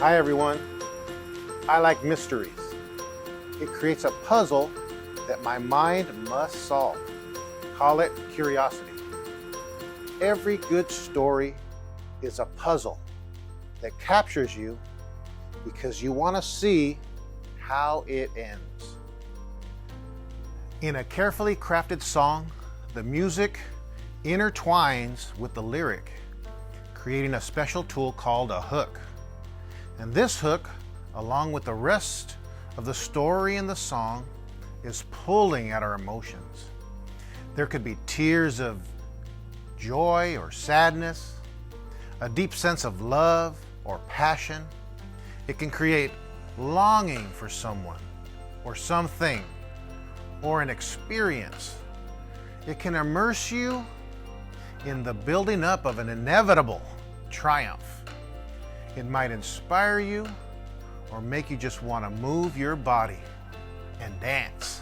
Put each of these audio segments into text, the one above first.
Hi everyone. I like mysteries. It creates a puzzle that my mind must solve. Call it curiosity. Every good story is a puzzle that captures you because you want to see how it ends. In a carefully crafted song, the music intertwines with the lyric, creating a special tool called a hook. And this hook, along with the rest of the story in the song, is pulling at our emotions. There could be tears of joy or sadness, a deep sense of love or passion. It can create longing for someone or something or an experience. It can immerse you in the building up of an inevitable triumph. It might inspire you or make you just want to move your body and dance.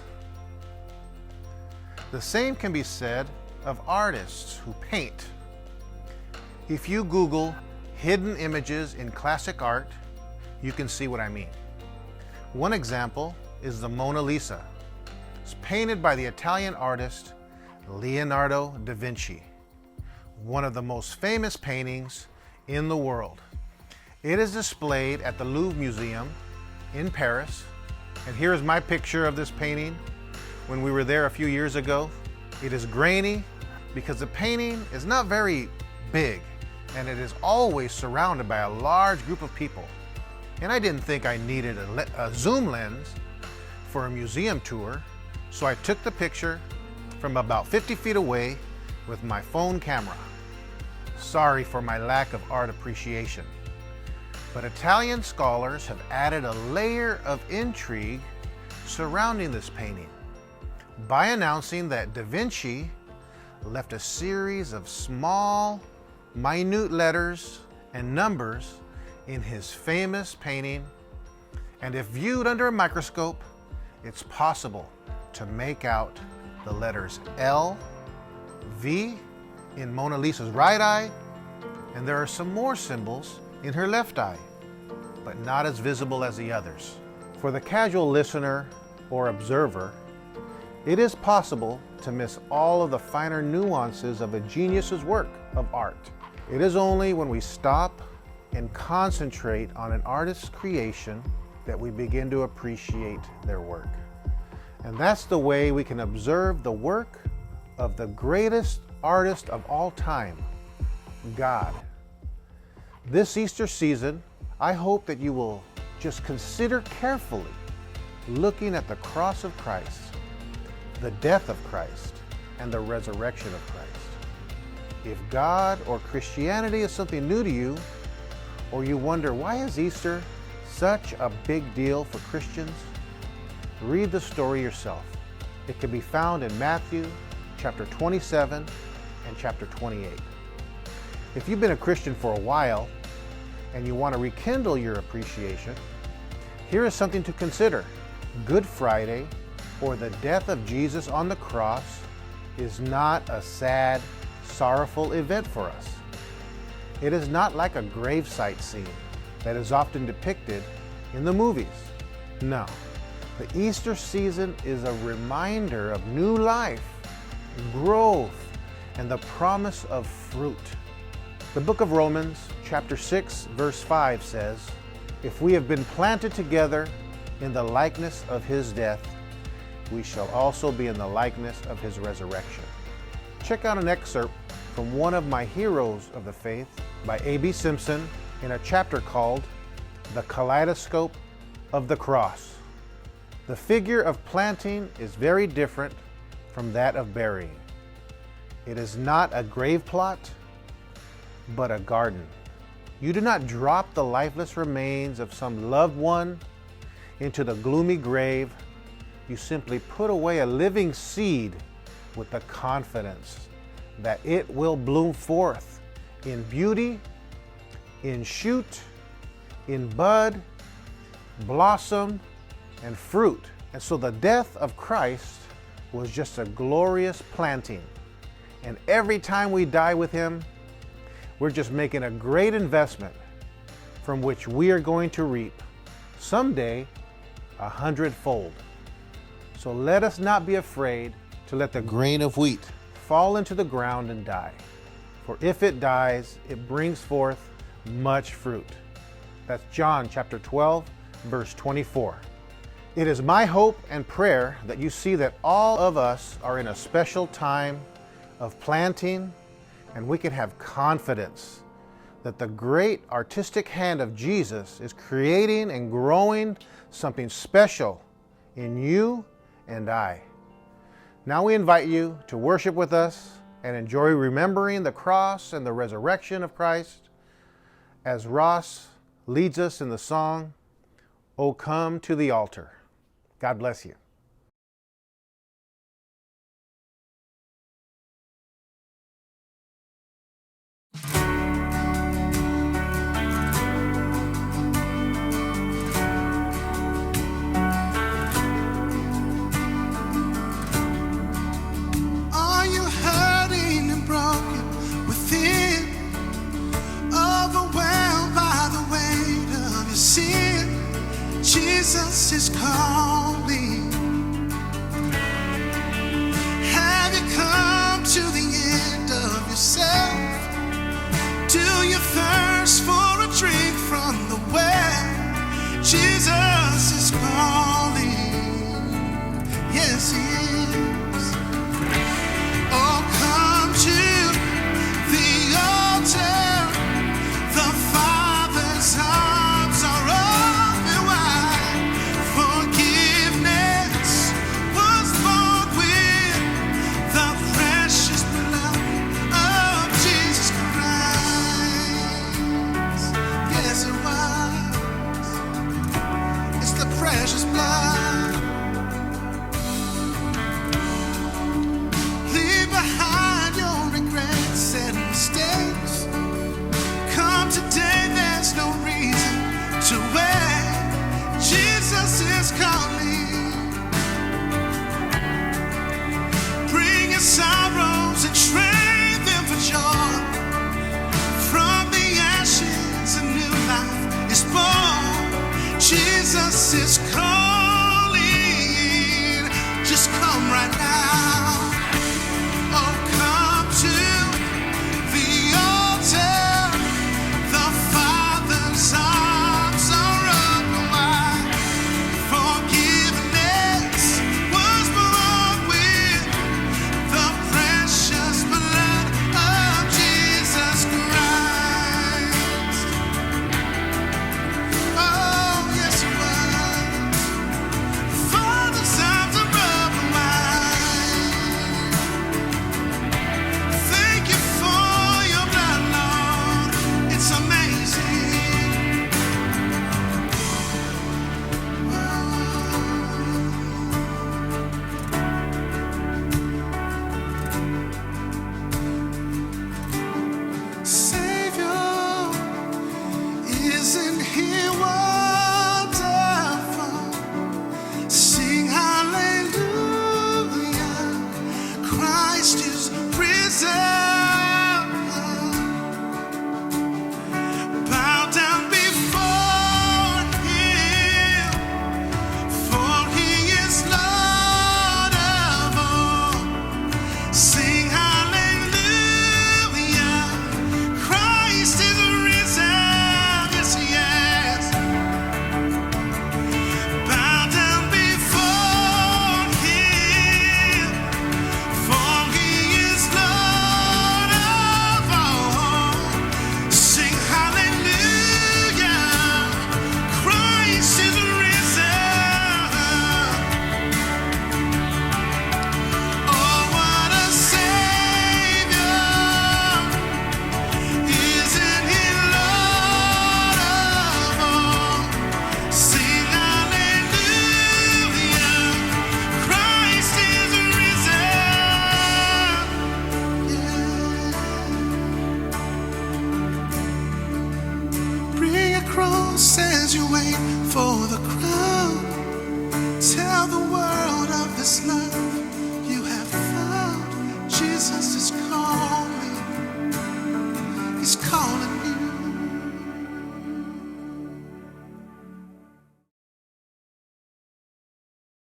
The same can be said of artists who paint. If you Google hidden images in classic art, you can see what I mean. One example is the Mona Lisa. It's painted by the Italian artist Leonardo da Vinci, one of the most famous paintings in the world. It is displayed at the Louvre Museum in Paris, and here is my picture of this painting when we were there a few years ago. It is grainy because the painting is not very big, and it is always surrounded by a large group of people. And I didn't think I needed a zoom lens for a museum tour, so I took the picture from about 50 feet away with my phone camera. Sorry for my lack of art appreciation. But Italian scholars have added a layer of intrigue surrounding this painting by announcing that Da Vinci left a series of small, minute letters and numbers in his famous painting, and if viewed under a microscope, it's possible to make out the letters L, V in Mona Lisa's right eye, and there are some more symbols in her left eye, but not as visible as the others. For the casual listener or observer, it is possible to miss all of the finer nuances of a genius's work of art. It is only when we stop and concentrate on an artist's creation that we begin to appreciate their work. And that's the way we can observe the work of the greatest artist of all time, God. This Easter season, I hope that you will just consider carefully looking at the cross of Christ, the death of Christ, and the resurrection of Christ. If God or Christianity is something new to you, or you wonder, why is Easter such a big deal for Christians? Read the story yourself. It can be found in Matthew chapter 27 and chapter 28. If you've been a Christian for a while and you want to rekindle your appreciation, here is something to consider. Good Friday, or the death of Jesus on the cross, is not a sad, sorrowful event for us. It is not like a gravesite scene that is often depicted in the movies. No, the Easter season is a reminder of new life, growth, and the promise of fruit. The book of Romans, chapter 6, verse 5 says, "If we have been planted together in the likeness of his death, we shall also be in the likeness of his resurrection." Check out an excerpt from one of my heroes of the faith by A.B. Simpson in a chapter called "The Kaleidoscope of the Cross." The figure of planting is very different from that of burying. It is not a grave plot, but a garden. You do not drop the lifeless remains of some loved one into the gloomy grave. You simply put away a living seed with the confidence that it will bloom forth in beauty, in shoot, in bud, blossom, and fruit. And so the death of Christ was just a glorious planting. And every time we die with him, we're just making a great investment from which we are going to reap, someday, 100-fold. So let us not be afraid to let the grain of wheat fall into the ground and die. For if it dies, it brings forth much fruit. That's John chapter 12, verse 24. It is my hope and prayer that you see that all of us are in a special time of planting, and we can have confidence that the great artistic hand of Jesus is creating and growing something special in you and I. Now we invite you to worship with us and enjoy remembering the cross and the resurrection of Christ as Ross leads us in the song, "O Come to the Altar." God bless you. Are you hurting and broken within, overwhelmed by the weight of your sin? Jesus is calling. Have you come to the end of yourself? Do you thirst for a drink from the well? Jesus is calling. Yes, he is. Oh, come to the altar. The Father's arms are open wide. Forgiveness was bought with the precious blood of Jesus Christ. Yes, it was. It's the precious blood. Leave behind your regrets and mistakes. Come today, there's no reason to wait. Jesus is calling. Bring your sorrows and trade them for joy. From the ashes, a new life is born. Jesus is calling.